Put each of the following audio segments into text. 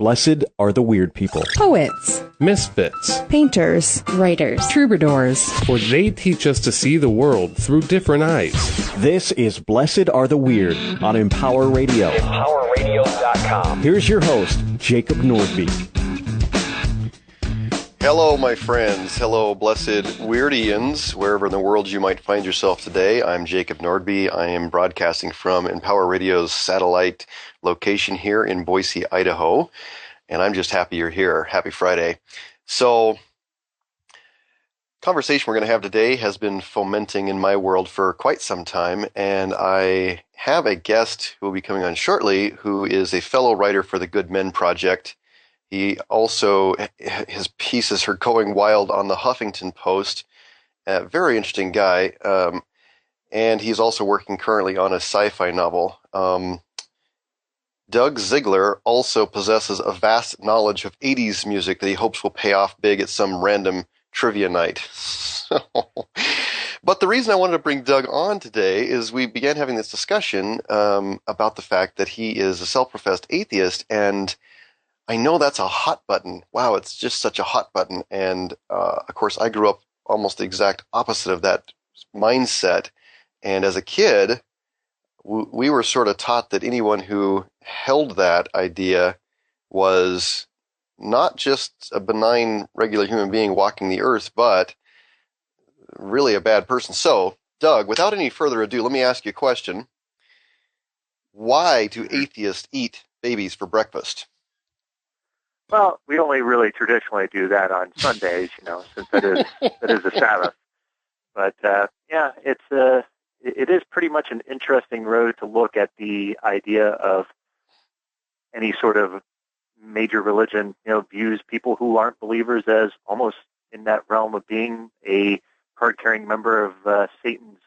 Blessed are the weird people. Poets. Misfits. Painters. Writers. Troubadours. For they teach us to see the world through different eyes. This is Blessed Are the Weird on Empower Radio. EmpowerRadio.com. Here's your host, Jacob Nordby. Hello, my friends. Hello, blessed Weirdians, wherever in the world you might find yourself today. I'm Jacob Nordby. I am broadcasting from Empower Radio's satellite location here in Boise, Idaho. And I'm just happy you're here. Happy Friday. So, conversation we're going to have today has been fomenting in my world for quite some time. And I have a guest who will be coming on shortly who is a fellow writer for the Good Men Project. He also, his pieces are going wild on the Huffington Post. Very interesting guy. And he's also working currently on a sci-fi novel. Doug Zeigler also possesses a vast knowledge of 80s music that he hopes will pay off big at some random trivia night. But the reason I wanted to bring Doug on today is we began having this discussion about the fact that he is a self-professed atheist, and I know that's a hot button. Wow, it's just such a hot button. And, of course, I grew up almost the exact opposite of that mindset. And as a kid, we were sort of taught that anyone who held that idea was not just a benign, regular human being walking the earth, but really a bad person. So, Doug, without any further ado, let me ask you a question. Why do atheists eat babies for breakfast? Well, we only really traditionally do that on Sundays, since that is the Sabbath. But yeah, it is pretty much an interesting road to look at the idea of any sort of major religion. Views people who aren't believers as almost in that realm of being a card-carrying member of Satan's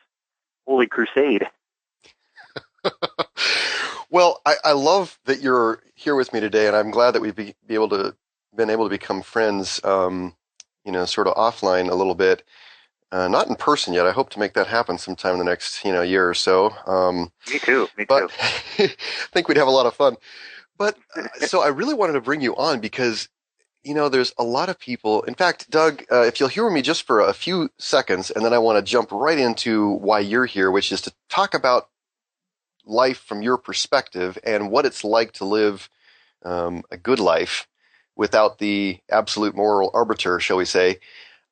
holy crusade. Well, I love that you're here with me today, and I'm glad that we've been able to become friends, sort of offline a little bit. Not in person yet. I hope to make that happen sometime in the next, year or so. Me too. I think we'd have a lot of fun. But so I really wanted to bring you on because, there's a lot of people. In fact, Doug, if you'll humor me just for a few seconds, and then I want to jump right into why you're here, which is to talk about life from your perspective and what it's like to live a good life without the absolute moral arbiter, shall we say.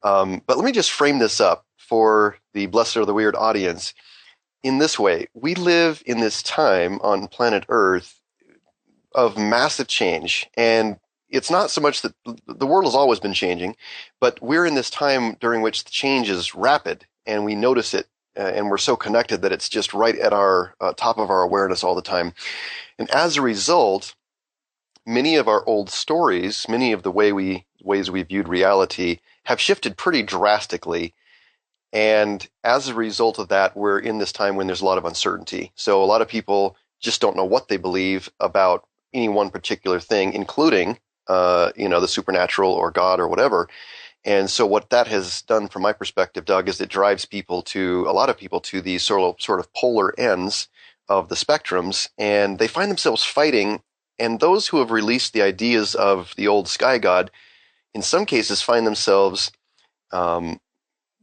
But let me just frame this up for the Blessed or the Weird audience in this way. We live in this time on planet Earth of massive change, and it's not so much that the world has always been changing, but we're in this time during which the change is rapid, and we notice it. And we're so connected that it's just right at our top of our awareness all the time. And as a result, many of our old stories, many of the ways we viewed reality have shifted pretty drastically. And as a result of that, we're in this time when there's a lot of uncertainty. So a lot of people just don't know what they believe about any one particular thing, including, the supernatural or God or whatever. And so what that has done from my perspective, Doug, is it drives a lot of people to these sort of polar ends of the spectrums, and they find themselves fighting. And those who have released the ideas of the old sky god, in some cases find themselves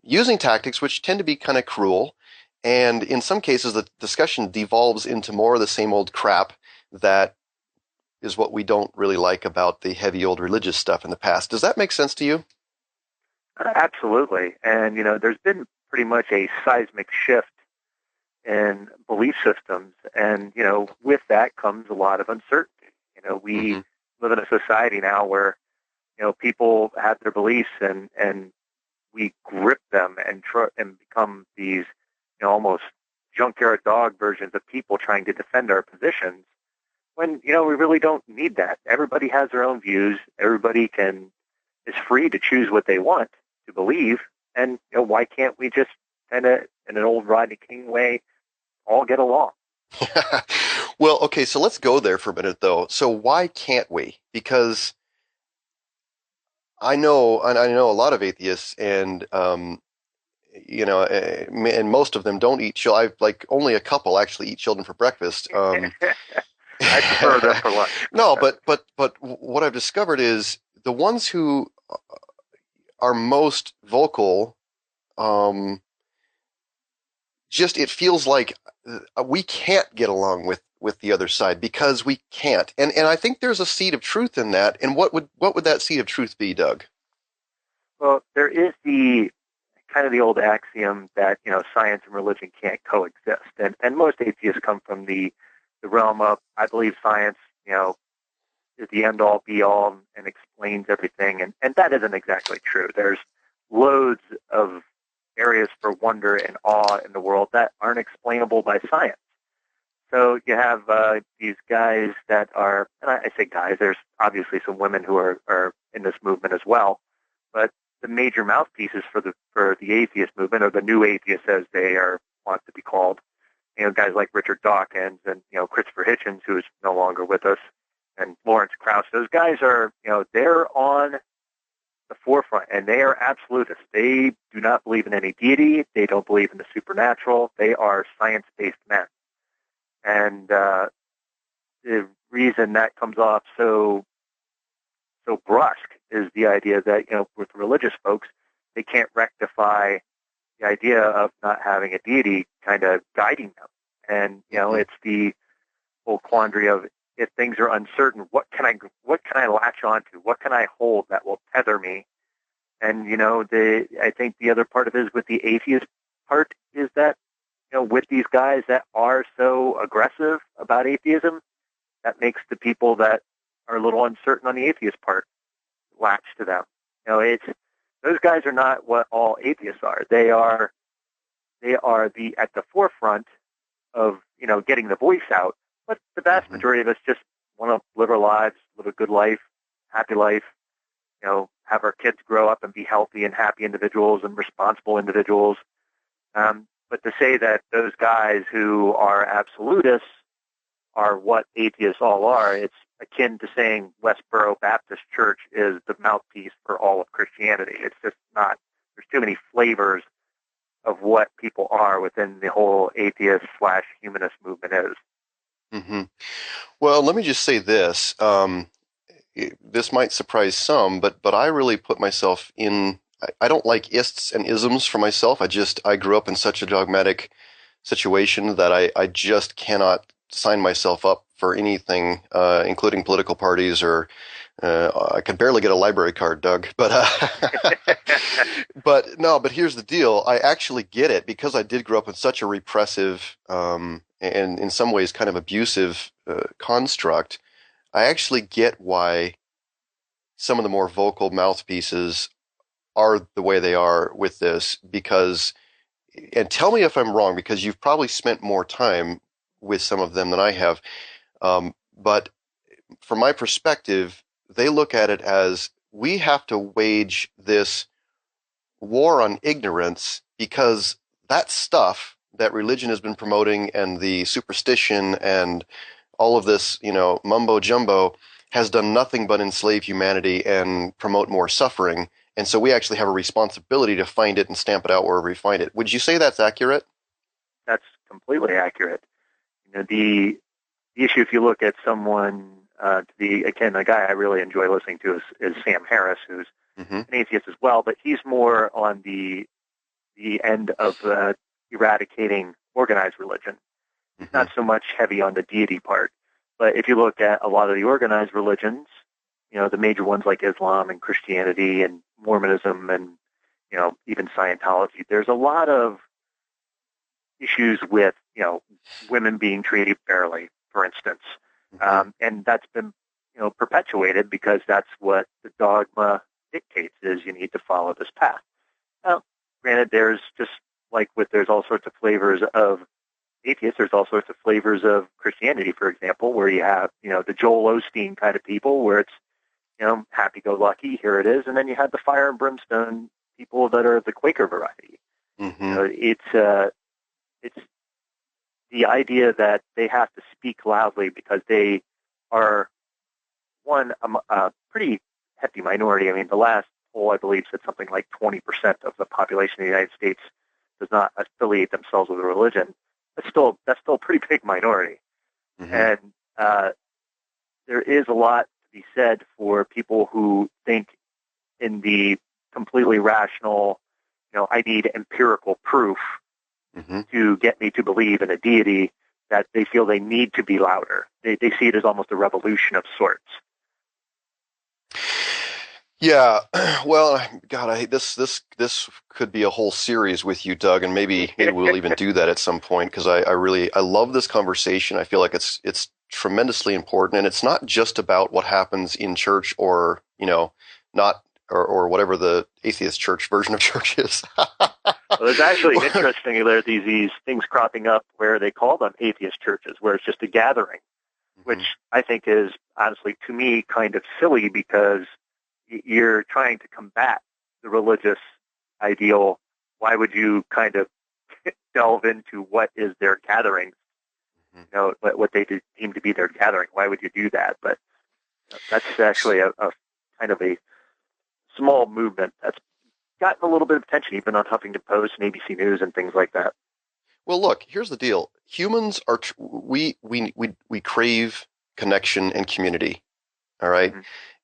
using tactics which tend to be kind of cruel. And in some cases, the discussion devolves into more of the same old crap that is what we don't really like about the heavy old religious stuff in the past. Does that make sense to you? Absolutely. And, there's been pretty much a seismic shift in belief systems. And, with that comes a lot of uncertainty. We live in a society now where, people have their beliefs and we grip them and become these, almost junkyard dog versions of people trying to defend our positions when, we really don't need that. Everybody has their own views. Everybody is free to choose what they want to believe, and why can't we just kind of, in an old Rodney King way, all get along? Well, okay, so let's go there for a minute, though. So why can't we? Because I know a lot of atheists, and and most of them don't eat children. Only a couple actually eat children for breakfast. I prefer them for lunch. No, but what discovered is the ones who are most vocal, just it feels like we can't get along with the other side because we can't. And I think there's a seed of truth in that. And what would that seed of truth be, Doug? Well, there is the kind of the old axiom that, science and religion can't coexist. And most atheists come from the realm of, I believe science, is the end all be all and explains everything. And that isn't exactly true. There's loads of areas for wonder and awe in the world that aren't explainable by science. So you have these guys that are, and I say guys, there's obviously some women who are in this movement as well, but the major mouthpieces for the atheist movement, or the new atheists as they want to be called, guys like Richard Dawkins and Christopher Hitchens, who is no longer with us, and Lawrence Krauss. Those guys are they're on the forefront, and they are absolutists. They do not believe in any deity. They don't believe in the supernatural. They are science-based men. And the reason that comes off so brusque is the idea that, with religious folks, they can't rectify the idea of not having a deity kind of guiding them. And, it's the whole quandary of, if things are uncertain, what can I latch onto? What can I hold that will tether me? And, I think the other part of it is with the atheist part is that, with these guys that are so aggressive about atheism, that makes the people that are a little uncertain on the atheist part latch to them. Those guys are not what all atheists are. They are at the forefront of, getting the voice out. But the vast majority of us just want to live our lives, live a good life, happy life, have our kids grow up and be healthy and happy individuals and responsible individuals. But to say that those guys who are absolutists are what atheists all are, it's akin to saying Westboro Baptist Church is the mouthpiece for all of Christianity. It's just not. There's too many flavors of what people are within the whole atheist/humanist movement is. Mm-hmm. Well, let me just say this. This might surprise some, but I really put myself in. I don't like ists and isms for myself. I grew up in such a dogmatic situation that I just cannot sign myself up for anything, including political parties, or I could barely get a library card, Doug. But but here's the deal. I actually get it because I did grow up in such a repressive and in some ways kind of abusive construct. I actually get why some of the more vocal mouthpieces are the way they are with this, because, and tell me if I'm wrong, because you've probably spent more time with some of them than I have. But from my perspective, they look at it as we have to wage this war on ignorance because that stuff that religion has been promoting and the superstition and all of this, mumbo jumbo has done nothing but enslave humanity and promote more suffering. And so we actually have a responsibility to find it and stamp it out wherever we find it. Would you say that's accurate? That's completely accurate. The issue, if you look at someone, a guy I really enjoy listening to is Sam Harris, who's an atheist as well, but he's more on the end of eradicating organized religion. He's not so much heavy on the deity part. But if you look at a lot of the organized religions, the major ones like Islam and Christianity and Mormonism and, even Scientology, there's a lot of issues with, women being treated fairly, for instance. And that's been, perpetuated because that's what the dogma dictates, is you need to follow this path. Now, granted, there's just there's all sorts of flavors of atheists, there's all sorts of flavors of Christianity, for example, where you have, the Joel Osteen kind of people where it's, happy-go-lucky, here it is, and then you have the fire and brimstone people that are the Quaker variety. It's the idea that they have to speak loudly because they are, one, a pretty hefty minority. I mean, the last poll, I believe, said something like 20% of the population of the United States does not affiliate themselves with a religion. That's still a pretty big minority. And there is a lot to be said for people who think in the completely rational, I need empirical proof to get me to believe in a deity, that they feel they need to be louder. They see it as almost a revolution of sorts. Yeah, well, God, this could be a whole series with you, Doug, and maybe we'll even do that at some point, because I love this conversation. I feel like it's tremendously important, and it's not just about what happens in church or not or whatever the atheist church version of church is. Well, there's actually interesting, there are these things cropping up where they call them atheist churches, where it's just a gathering, which I think is honestly, to me, kind of silly, because you're trying to combat the religious ideal. Why would you kind of delve into what is their gathering? What they deem to be their gathering. Why would you do that? But that's actually a kind of a small movement that's gotten a little bit of attention, even on Huffington Post and ABC News and things like that. Well, look, here's the deal. Humans are we crave connection and community. All right.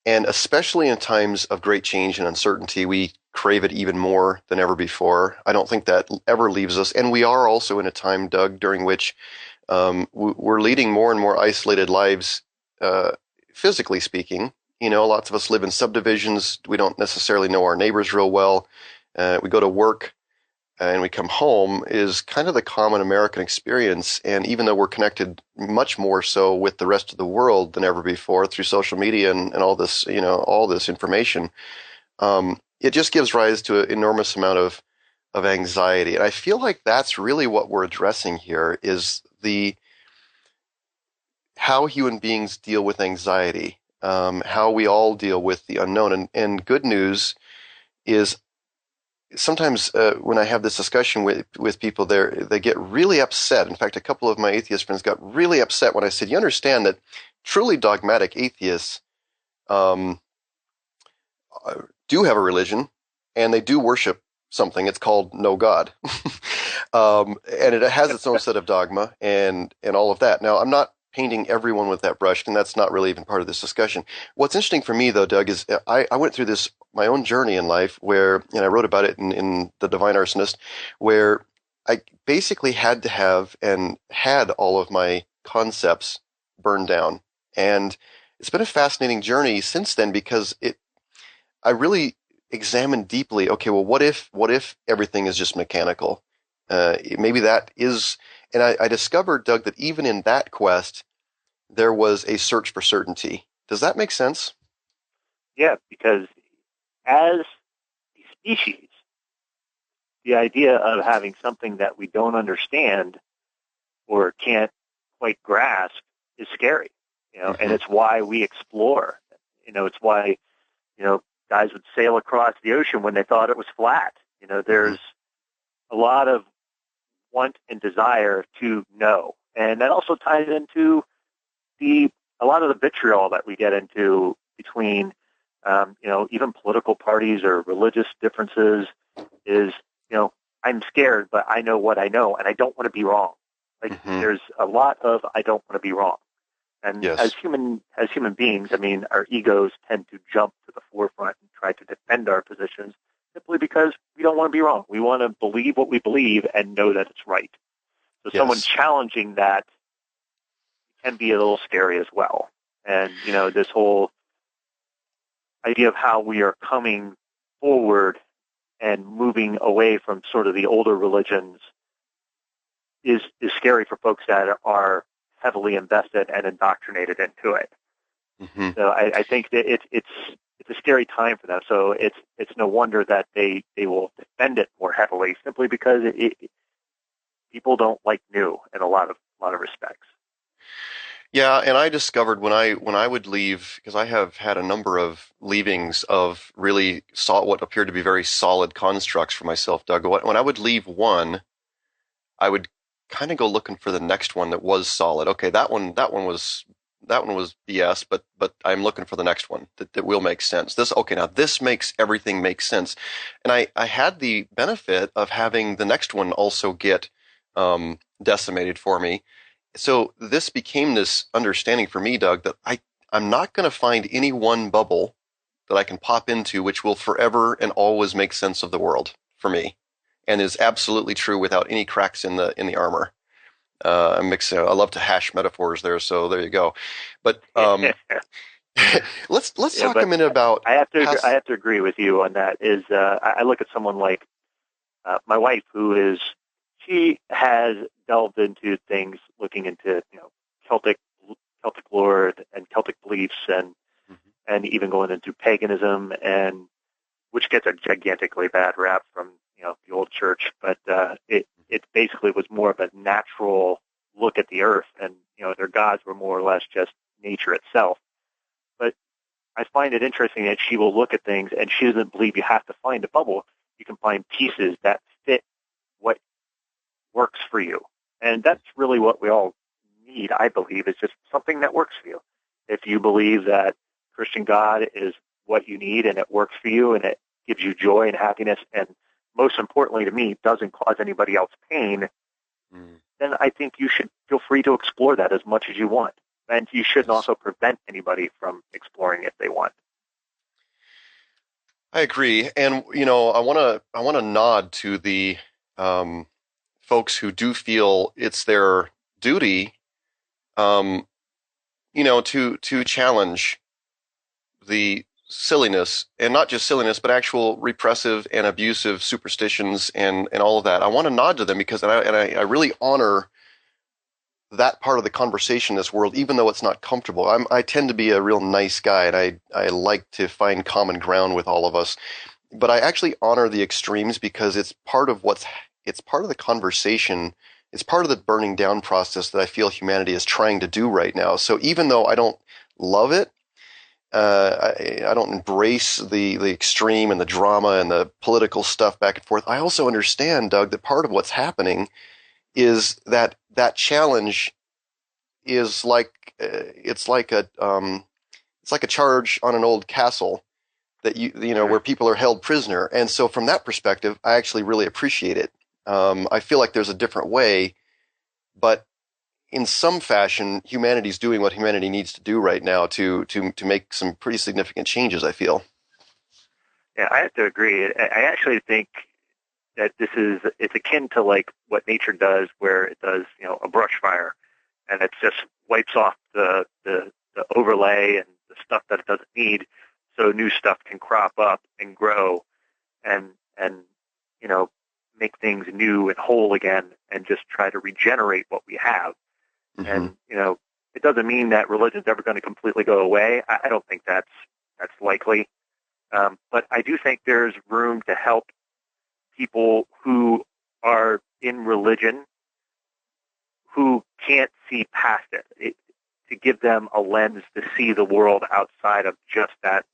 And especially in times of great change and uncertainty, we crave it even more than ever before. I don't think that ever leaves us. And we are also in a time, Doug, during which we're leading more and more isolated lives, physically speaking. Lots of us live in subdivisions. We don't necessarily know our neighbors real well. We go to work and we come home is kind of the common American experience. And even though we're connected much more so with the rest of the world than ever before through social media and all this, all this information, it just gives rise to an enormous amount of anxiety. And I feel like that's really what we're addressing here, is how human beings deal with anxiety, how we all deal with the unknown. And good news is, sometimes when I have this discussion with people, they get really upset. In fact, a couple of my atheist friends got really upset when I said, you understand that truly dogmatic atheists do have a religion, and they do worship something. It's called no God. And it has its own set of dogma and all of that. Now, I'm not painting everyone with that brush, and that's not really even part of this discussion. What's interesting for me, though, Doug, is I went through my own journey in life and I wrote about it in The Divine Arsonist, where I basically had to have and had all of my concepts burned down. And it's been a fascinating journey since then, because I really examined deeply, okay, well, what if everything is just mechanical? Maybe that is, and I discovered, Doug, that even in that quest, there was a search for certainty. Does that make sense? Yeah, because as a species, the idea of having something that we don't understand or can't quite grasp is scary, and it's why we explore. It's why, guys would sail across the ocean when they thought it was flat. There's a lot of want and desire to know. And that also ties into a lot of the vitriol that we get into between, even political parties or religious differences is, I'm scared, but I know what I know, and I don't want to be wrong. There's a lot of I don't want to be wrong. And as human beings, our egos tend to jump to the forefront and try to defend our positions simply because we don't want to be wrong. We want to believe what we believe and know that it's right. So someone challenging that can be a little scary as well. And, this whole idea of how we are coming forward and moving away from sort of the older religions is scary for folks that are heavily invested and indoctrinated into it. So I think that it's a scary time for them. So it's no wonder that they will defend it more heavily, simply because people don't like new in a lot of respects. Yeah, and I discovered when I would leave, because I have had a number of leavings of really what appeared to be very solid constructs for myself, Doug. When I would leave one, I would kind of go looking for the next one that was solid. Okay, that one was BS, but I'm looking for the next one that will make sense. Now this makes everything make sense. And I had the benefit of having the next one also get decimated for me. So this became this understanding for me, Doug, that I'm not going to find any one bubble that I can pop into which will forever and always make sense of the world for me, and is absolutely true without any cracks in the armor. I'm mixing. I love to hash metaphors there, so there you go. But let's talk a minute about. I have to agree with you on that. I look at someone like my wife, she has delved into things, looking into Celtic lore and Celtic beliefs, and even going into paganism, and which gets a gigantically bad rap from the old church, but it basically was more of a natural look at the earth, and their gods were more or less just nature itself. But I find it interesting that she will look at things, and she doesn't believe you have to find a bubble. You can find pieces that fit what works for you, and that's really what we all need, I believe, is just something that works for you. If you believe that Christian God is what you need and it works for you and it gives you joy and happiness, and most importantly to me, doesn't cause anybody else pain, then I think you should feel free to explore that as much as you want. And you shouldn't also prevent anybody from exploring if they want. I agree, and I want to nod to the folks who do feel it's their duty, to challenge the silliness, and not just silliness, but actual repressive and abusive superstitions and all of that. I want to nod to them because I really honor that part of the conversation in this world, even though it's not comfortable. I tend to be a real nice guy, and I like to find common ground with all of us. But I actually honor the extremes because it's part of the conversation. It's part of the burning down process that I feel humanity is trying to do right now. So even though I don't love it, I don't embrace the extreme and the drama and the political stuff back and forth, I also understand, Doug, that part of what's happening is that challenge is it's like a charge on an old castle that where people are held prisoner. And so from that perspective, I actually really appreciate it. I feel like there's a different way, but in some fashion, humanity's doing what humanity needs to do right now to make some pretty significant changes, I feel. Yeah, I have to agree. I actually think that it's akin to like what nature does, where it does, a brush fire, and it just wipes off the overlay and the stuff that it doesn't need, so new stuff can crop up and grow and make things new and whole again, and just try to regenerate what we have. Mm-hmm. And it doesn't mean that religion's ever going to completely go away. I don't think that's likely. But I do think there's room to help people who are in religion who can't see past it, to give them a lens to see the world outside of just that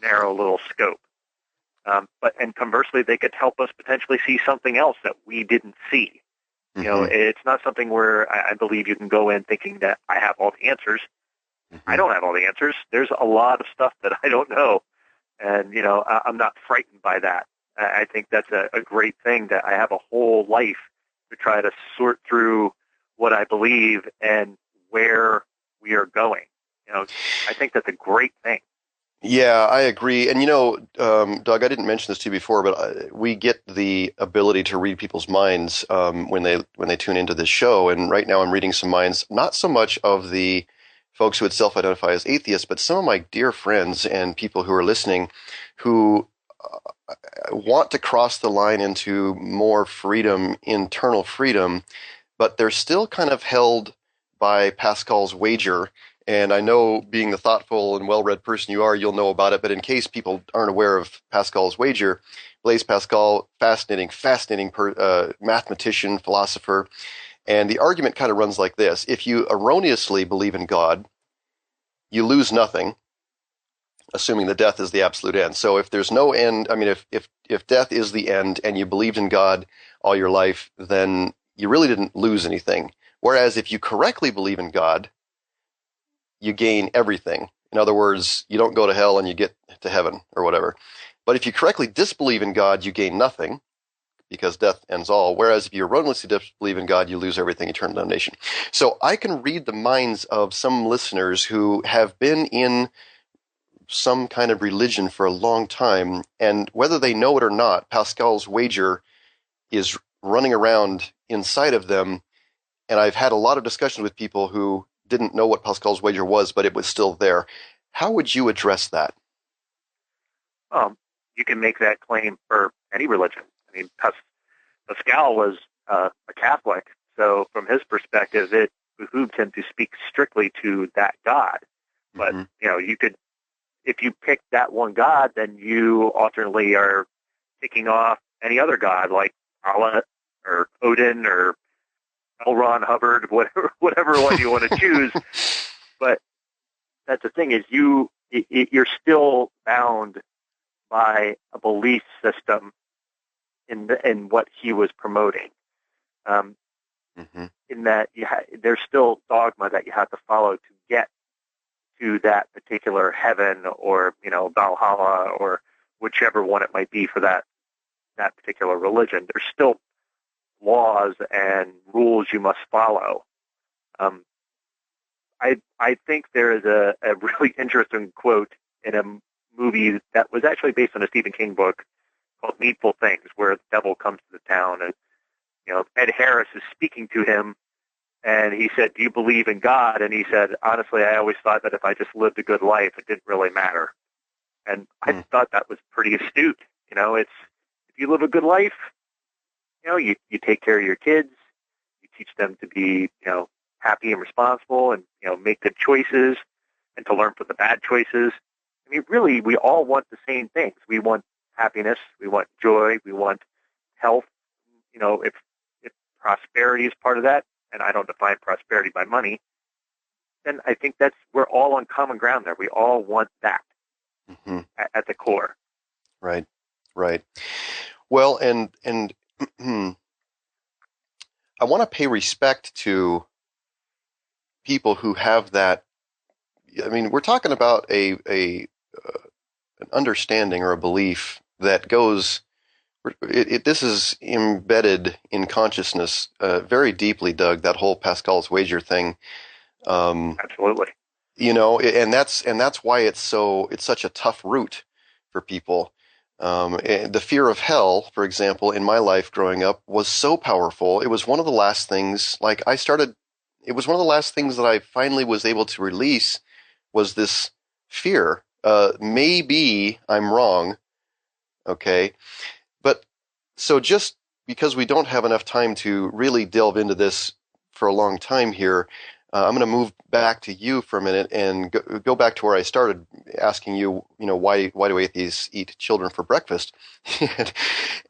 narrow little scope. And conversely, they could help us potentially see something else that we didn't see. Mm-hmm. It's not something where I believe you can go in thinking that I have all the answers. Mm-hmm. I don't have all the answers. There's a lot of stuff that I don't know. And, I'm not frightened by that. I think that's a great thing, that I have a whole life to try to sort through what I believe and where we are going. I think that's a great thing. Yeah, I agree. And, Doug, I didn't mention this to you before, but we get the ability to read people's minds when they tune into this show. And right now I'm reading some minds, not so much of the folks who would self-identify as atheists, but some of my dear friends and people who are listening who want to cross the line into more freedom, internal freedom, but they're still kind of held by Pascal's wager. And I know, being the thoughtful and well-read person you are, you'll know about it. But in case people aren't aware of Pascal's wager, Blaise Pascal, fascinating mathematician, philosopher. And the argument kind of runs like this. If you erroneously believe in God, you lose nothing, assuming that death is the absolute end. So if there's no end, if death is the end and you believed in God all your life, then you really didn't lose anything. Whereas if you correctly believe in God, you gain everything. In other words, you don't go to hell and you get to heaven or whatever. But if you correctly disbelieve in God, you gain nothing, because death ends all. Whereas if you erroneously disbelieve in God, you lose everything, eternal damnation. So I can read the minds of some listeners who have been in some kind of religion for a long time, and whether they know it or not, Pascal's wager is running around inside of them. And I've had a lot of discussions with people who didn't know what Pascal's wager was, but it was still there. How would you address that? You can make that claim for any religion. I mean, Pascal was a Catholic, so from his perspective, it behooved him to speak strictly to that God. But, you could, if you pick that one God, then you alternately are ticking off any other God, like Allah or Odin or L. Ron Hubbard, whatever one you want to choose. But that's the thing, is you're still bound by a belief system in what he was promoting. In that there's still dogma that you have to follow to get to that particular heaven or Valhalla or whichever one it might be for that particular religion. There's still laws and rules you must follow. I think there is a really interesting quote in a movie that was actually based on a Stephen King book called Needful Things, where the devil comes to the town, and Ed Harris is speaking to him, and he said, "Do you believe in God?" And he said, "Honestly, I always thought that if I just lived a good life, it didn't really matter." And I thought that was pretty astute. It's if you live a good life, you take care of your kids, you teach them to be happy and responsible, and make good choices, and to learn from the bad choices. I mean, really, we all want the same things. We want happiness, we want joy, we want health. If prosperity is part of that, and I don't define prosperity by money, then I think we're all on common ground there. We all want that at the core. Right. Well, and I want to pay respect to people who have that. I mean, we're talking about an understanding or a belief that goes. This is embedded in consciousness very deeply, Doug. That whole Pascal's wager thing. Absolutely. And that's why it's such a tough route for people. The fear of hell, for example, in my life growing up was so powerful. It was one of the last things. It was one of the last things that I finally was able to release. Was this fear? Maybe I'm wrong. Okay. But so just because we don't have enough time to really delve into this for a long time here, I'm going to move back to you for a minute and go back to where I started asking you, why do atheists eat children for breakfast?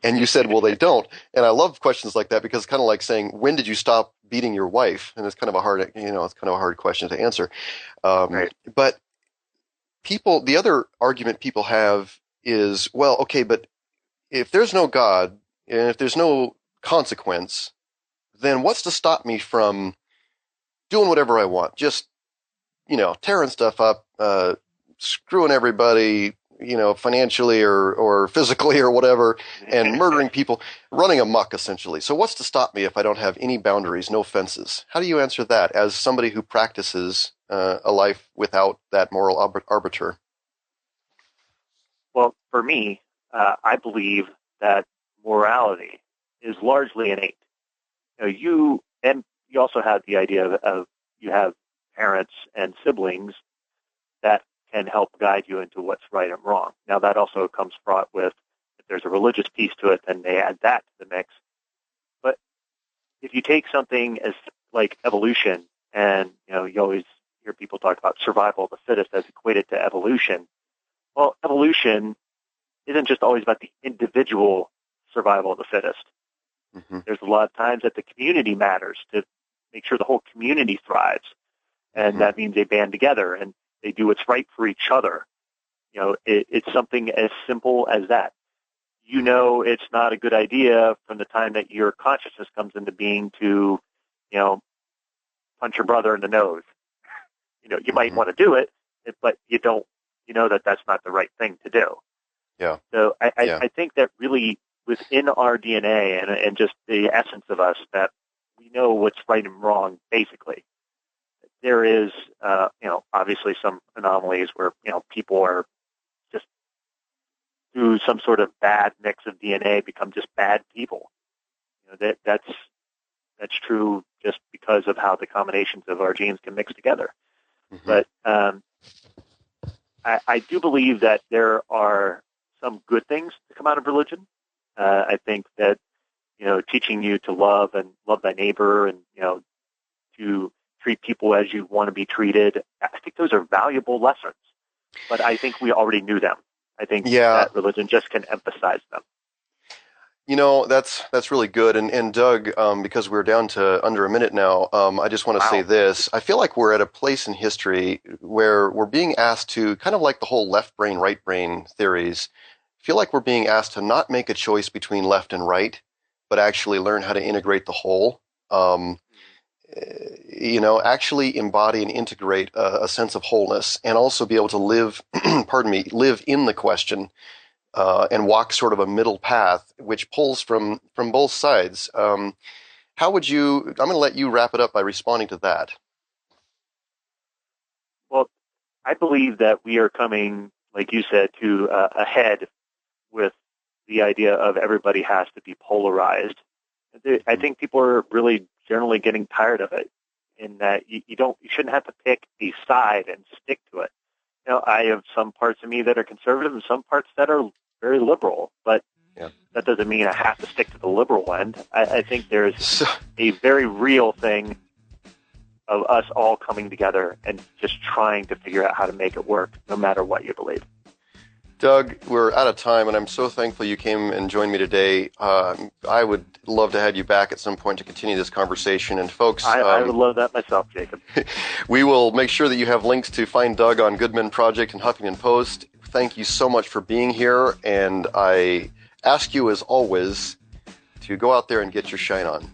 And you said, well, they don't. And I love questions like that because it's kind of like saying, when did you stop beating your wife? And it's kind of a hard question to answer. Right. But the other argument people have is, well, okay, but if there's no God and if there's no consequence, then what's to stop me from doing whatever I want? Just, tearing stuff up, screwing everybody, financially or physically or whatever, and murdering people, running amok essentially. So what's to stop me if I don't have any boundaries, no fences? How do you answer that as somebody who practices a life without that moral arbiter? Well, for me, I believe that morality is largely innate. You also have the idea of you have parents and siblings that can help guide you into what's right and wrong. Now, that also comes fraught with, if there's a religious piece to it, then they add that to the mix. But if you take something as like evolution, and you always hear people talk about survival of the fittest as equated to evolution. Well, evolution isn't just always about the individual survival of the fittest. There's a lot of times that the community matters to make sure the whole community thrives. And that means they band together and they do what's right for each other. It's something as simple as that. It's not a good idea from the time that your consciousness comes into being to, punch your brother in the nose. You might want to do it, but you don't, that that's not the right thing to do. Yeah. So I think that really within our DNA and just the essence of us that we know what's right and wrong, basically. There is, obviously some anomalies where, people are just through some sort of bad mix of DNA become just bad people. That's true just because of how the combinations of our genes can mix together. Mm-hmm. But I do believe that there are some good things to come out of religion. I think that, teaching you to love and love thy neighbor and, to treat people as you want to be treated, I think those are valuable lessons. But I think we already knew them. I think that religion just can emphasize them. That's really good. And Doug, because we're down to under a minute now, I just want to say this. I feel like we're at a place in history where we're being asked to, kind of like the whole left brain, right brain theories, feel like we're being asked to not make a choice between left and right, but actually learn how to integrate the whole. Actually embody and integrate a sense of wholeness, and also be able to live, live in the question, and walk sort of a middle path, which pulls from both sides. How would you? I'm going to let you wrap it up by responding to that. Well, I believe that we are coming, like you said, to a head with the idea of everybody has to be polarized. I think people are really generally getting tired of it, in that you shouldn't have to pick a side and stick to it. I have some parts of me that are conservative and some parts that are very liberal, but that doesn't mean I have to stick to the liberal end. I think there's a very real thing of us all coming together and just trying to figure out how to make it work, no matter what you believe. Doug, we're out of time, and I'm so thankful you came and joined me today. I would love to have you back at some point to continue this conversation. And folks, I would love that myself, Jacob. We will make sure that you have links to find Doug on Goodman Project and Huffington Post. Thank you so much for being here, and I ask you, as always, to go out there and get your shine on.